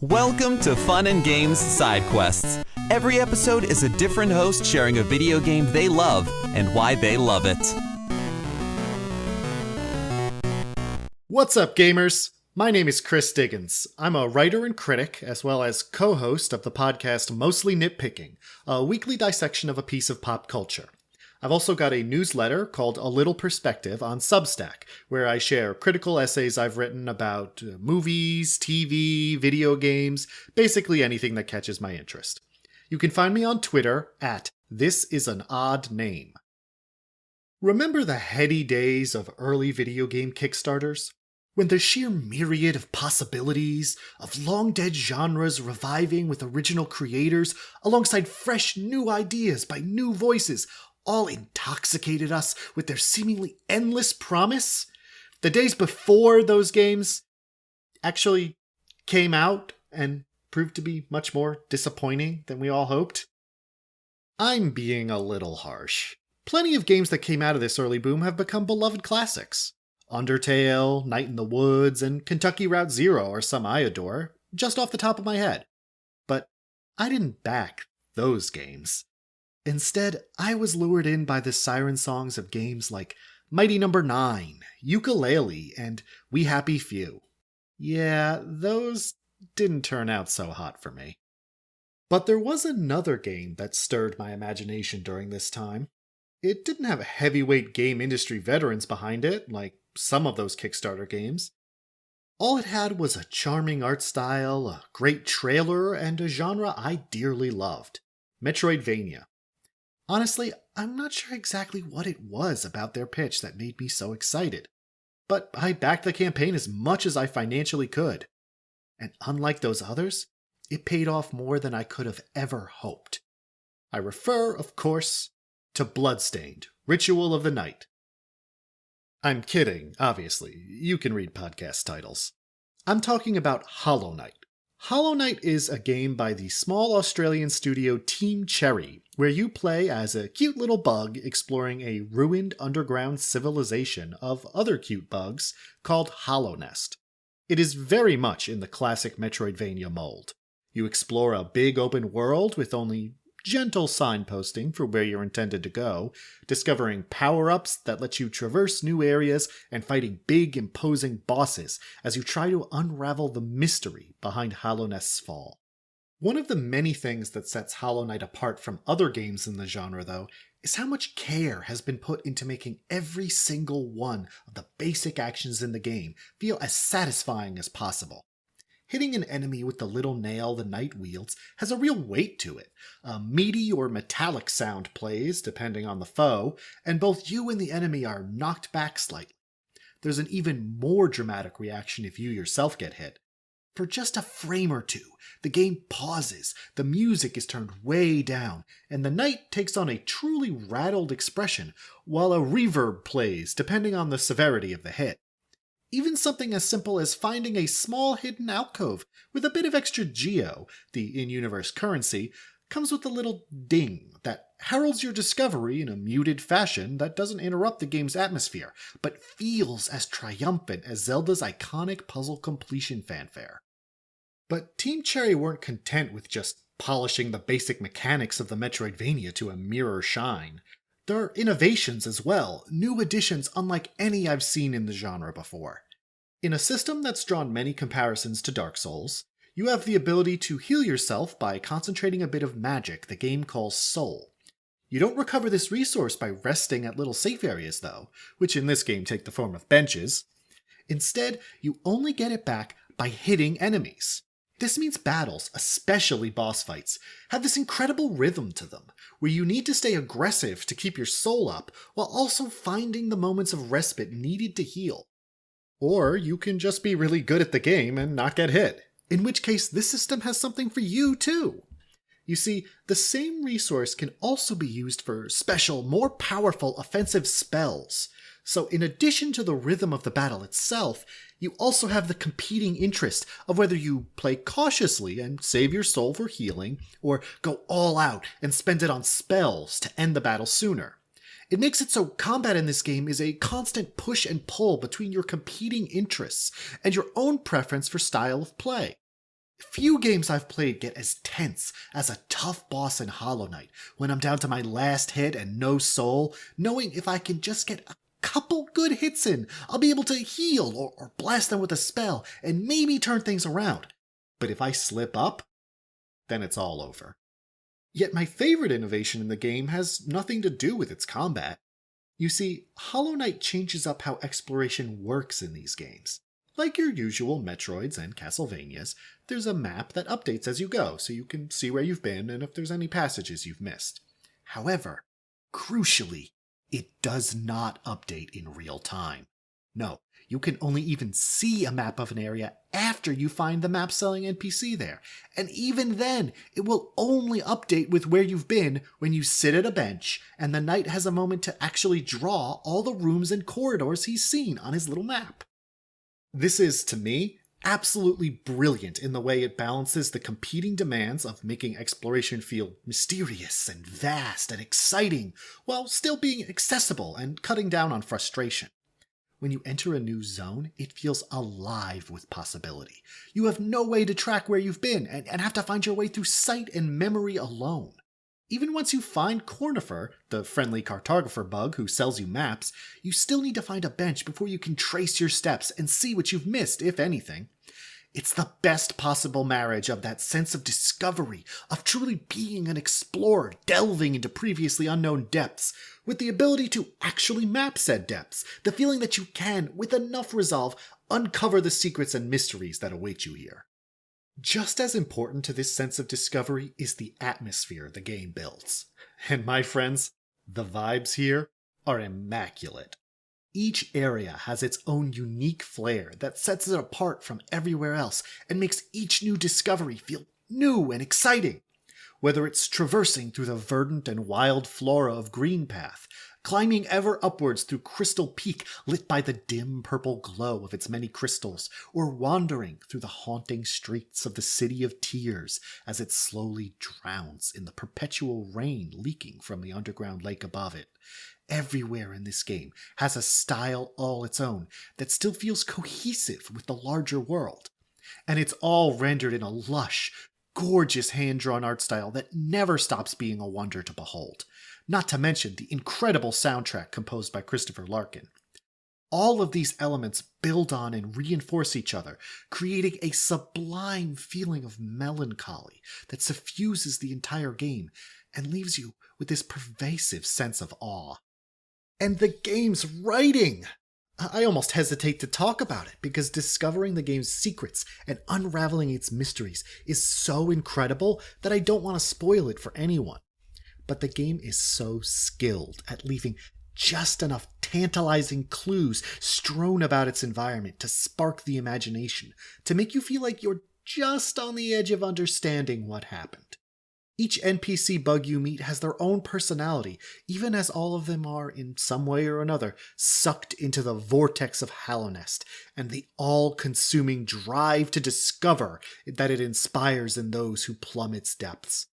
Welcome to Fun and Games Side Quests. Every episode is a different host sharing a video game they love and why they love it. What's up, gamers? My name is Chris Diggins. I'm a writer and critic, as well as co-host of the podcast Mostly Nitpicking, a weekly dissection of a piece of pop culture. I've also got a newsletter called A Little Perspective on Substack, where I share critical essays I've written about movies, TV, video games, basically anything that catches my interest. You can find me on Twitter at ThisIsAnOddName. Remember the heady days of early video game Kickstarters? When the sheer myriad of possibilities, of long-dead genres reviving with original creators, alongside fresh new ideas by new voices, all intoxicated us with their seemingly endless promise? The days before those games actually came out and proved to be much more disappointing than we all hoped? I'm being a little harsh. Plenty of games that came out of this early boom have become beloved classics. Undertale, Night in the Woods, and Kentucky Route Zero are some I adore, just off the top of my head. But I didn't back those games. Instead, I was lured in by the siren songs of games like Mighty No. 9, Yooka-Laylee, and We Happy Few. Yeah, those didn't turn out so hot for me. But there was another game that stirred my imagination during this time. It didn't have heavyweight game industry veterans behind it, like some of those Kickstarter games. All it had was a charming art style, a great trailer, and a genre I dearly loved: Metroidvania. Honestly, I'm not sure exactly what it was about their pitch that made me so excited, but I backed the campaign as much as I financially could. And unlike those others, it paid off more than I could have ever hoped. I refer, of course, to Bloodstained: Ritual of the Night. I'm kidding, obviously. You can read podcast titles. I'm talking about Hollow Knight. Hollow Knight is a game by the small Australian studio Team Cherry, where you play as a cute little bug exploring a ruined underground civilization of other cute bugs called Hallownest. It is very much in the classic Metroidvania mold. You explore a big open world with only gentle signposting for where you're intended to go, discovering power-ups that let you traverse new areas and fighting big, imposing bosses as you try to unravel the mystery behind Hallownest's fall. One of the many things that sets Hollow Knight apart from other games in the genre, though, is how much care has been put into making every single one of the basic actions in the game feel as satisfying as possible. Hitting an enemy with the little nail the knight wields has a real weight to it. A meaty or metallic sound plays, depending on the foe, and both you and the enemy are knocked back slightly. There's an even more dramatic reaction if you yourself get hit. For just a frame or two, the game pauses, the music is turned way down, and the knight takes on a truly rattled expression, while a reverb plays, depending on the severity of the hit. Even something as simple as finding a small hidden alcove with a bit of extra geo, the in-universe currency, comes with a little ding that heralds your discovery in a muted fashion that doesn't interrupt the game's atmosphere, but feels as triumphant as Zelda's iconic puzzle completion fanfare. But Team Cherry weren't content with just polishing the basic mechanics of the Metroidvania to a mirror shine. There are innovations as well, new additions unlike any I've seen in the genre before. In a system that's drawn many comparisons to Dark Souls, you have the ability to heal yourself by concentrating a bit of magic the game calls Soul. You don't recover this resource by resting at little safe areas though, which in this game take the form of benches. Instead, you only get it back by hitting enemies. This means battles, especially boss fights, have this incredible rhythm to them, where you need to stay aggressive to keep your soul up, while also finding the moments of respite needed to heal. Or you can just be really good at the game and not get hit, in which case this system has something for you too. You see, the same resource can also be used for special, more powerful offensive spells. So in addition to the rhythm of the battle itself, you also have the competing interest of whether you play cautiously and save your soul for healing, or go all out and spend it on spells to end the battle sooner. It makes it so combat in this game is a constant push and pull between your competing interests and your own preference for style of play. Few games I've played get as tense as a tough boss in Hollow Knight when I'm down to my last hit and no soul, knowing if I can just get a couple good hits in, I'll be able to heal or blast them with a spell and maybe turn things around. But if I slip up, then it's all over. Yet my favorite innovation in the game has nothing to do with its combat. You see, Hollow Knight changes up how exploration works in these games. Like your usual Metroids and Castlevanias, there's a map that updates as you go, so you can see where you've been and if there's any passages you've missed. However, crucially, it does not update in real time. No, you can only even see a map of an area after you find the map-selling NPC there. And even then, it will only update with where you've been when you sit at a bench and the knight has a moment to actually draw all the rooms and corridors he's seen on his little map. This is, to me, absolutely brilliant in the way it balances the competing demands of making exploration feel mysterious and vast and exciting, while still being accessible and cutting down on frustration. When you enter a new zone, it feels alive with possibility. You have no way to track where you've been and have to find your way through sight and memory alone. Even once you find Cornifer, the friendly cartographer bug who sells you maps, you still need to find a bench before you can trace your steps and see what you've missed, if anything. It's the best possible marriage of that sense of discovery, of truly being an explorer, delving into previously unknown depths, with the ability to actually map said depths, the feeling that you can, with enough resolve, uncover the secrets and mysteries that await you here. Just as important to this sense of discovery is the atmosphere the game builds. And my friends, the vibes here are immaculate. Each area has its own unique flair that sets it apart from everywhere else and makes each new discovery feel new and exciting. Whether it's traversing through the verdant and wild flora of Greenpath, climbing ever upwards through Crystal Peak lit by the dim purple glow of its many crystals, or wandering through the haunting streets of the City of Tears as it slowly drowns in the perpetual rain leaking from the underground lake above it. Everywhere in this game has a style all its own that still feels cohesive with the larger world. And it's all rendered in a lush, gorgeous hand-drawn art style that never stops being a wonder to behold. Not to mention the incredible soundtrack composed by Christopher Larkin. All of these elements build on and reinforce each other, creating a sublime feeling of melancholy that suffuses the entire game and leaves you with this pervasive sense of awe. And the game's writing! I almost hesitate to talk about it because discovering the game's secrets and unraveling its mysteries is so incredible that I don't want to spoil it for anyone. But the game is so skilled at leaving just enough tantalizing clues strewn about its environment to spark the imagination, to make you feel like you're just on the edge of understanding what happened. Each NPC bug you meet has their own personality, even as all of them are, in some way or another, sucked into the vortex of Hallownest, and the all-consuming drive to discover that it inspires in those who plumb its depths.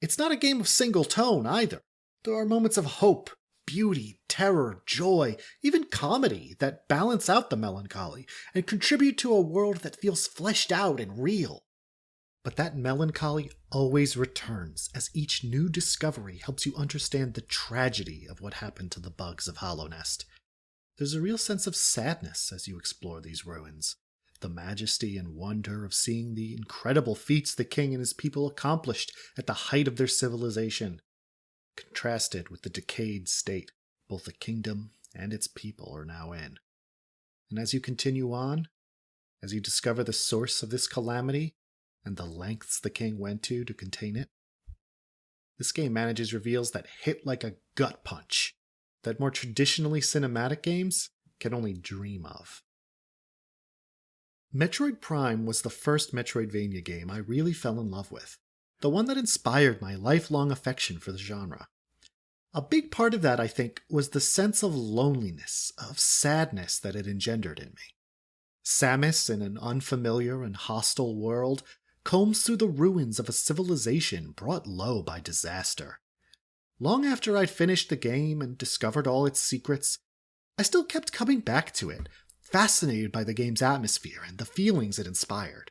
It's not a game of single tone, either. There are moments of hope, beauty, terror, joy, even comedy that balance out the melancholy and contribute to a world that feels fleshed out and real. But that melancholy always returns as each new discovery helps you understand the tragedy of what happened to the bugs of Hallownest. There's a real sense of sadness as you explore these ruins. The majesty and wonder of seeing the incredible feats the king and his people accomplished at the height of their civilization, contrasted with the decayed state both the kingdom and its people are now in. And as you continue on, as you discover the source of this calamity and the lengths the king went to contain it, this game manages reveals that hit like a gut punch that more traditionally cinematic games can only dream of. Metroid Prime was the first Metroidvania game I really fell in love with, the one that inspired my lifelong affection for the genre. A big part of that, I think, was the sense of loneliness, of sadness that it engendered in me. Samus, in an unfamiliar and hostile world, combs through the ruins of a civilization brought low by disaster. Long after I'd finished the game and discovered all its secrets, I still kept coming back to it, fascinated by the game's atmosphere and the feelings it inspired.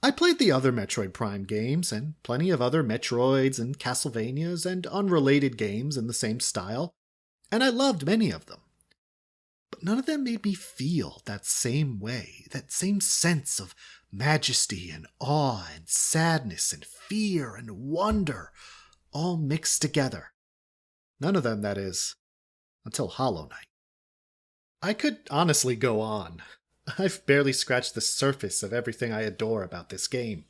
I played the other Metroid Prime games, and plenty of other Metroids and Castlevanias and unrelated games in the same style, and I loved many of them. But none of them made me feel that same way, that same sense of majesty and awe and sadness and fear and wonder, all mixed together. None of them, that is, until Hollow Knight. I could honestly go on. I've barely scratched the surface of everything I adore about this game.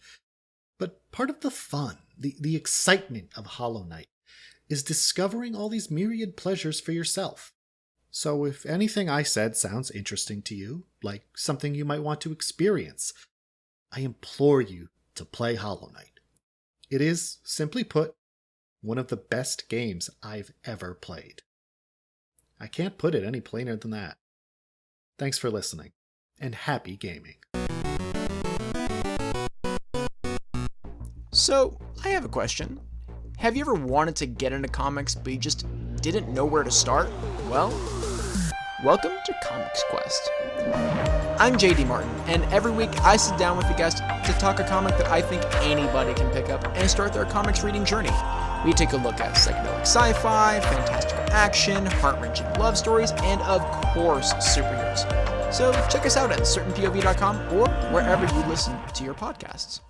But part of the fun, the excitement of Hollow Knight, is discovering all these myriad pleasures for yourself. So if anything I said sounds interesting to you, like something you might want to experience, I implore you to play Hollow Knight. It is, simply put, one of the best games I've ever played. I can't put it any plainer than that. Thanks for listening, and happy gaming. So, I have a question. Have you ever wanted to get into comics, but you just didn't know where to start? Well, welcome to Comics Quest. I'm JD Martin, and every week I sit down with a guest to talk a comic that I think anybody can pick up and start their comics reading journey. We take a look at psychedelic sci-fi, fantastical action, heart-wrenching love stories, and of course, superheroes. So check us out at certainpov.com or wherever you listen to your podcasts.